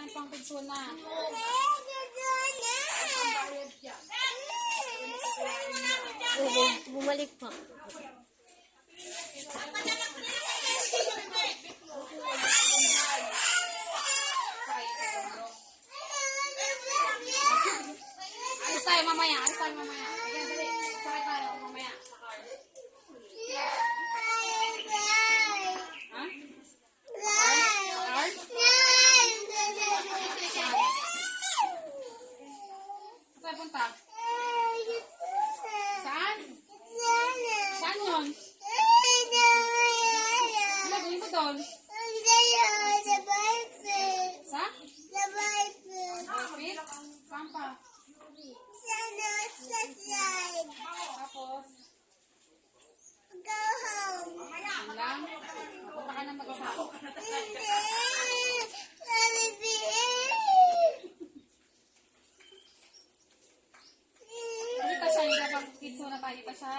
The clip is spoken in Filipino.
Pagkain pang pizza na. Bumalik pa. Alis tayo mamaya. Ayan, dali. Sakay tayo mamaya. Ha? Car? Saan tayo punta? Saan? Saan yun? Ano gawin mo doon? Sa? Outfit? Saan pa? Tapos? Yun lang? Punta ka na mag-isa. Hindi pa siya. Hindi pa kids mo na tayo pa siya.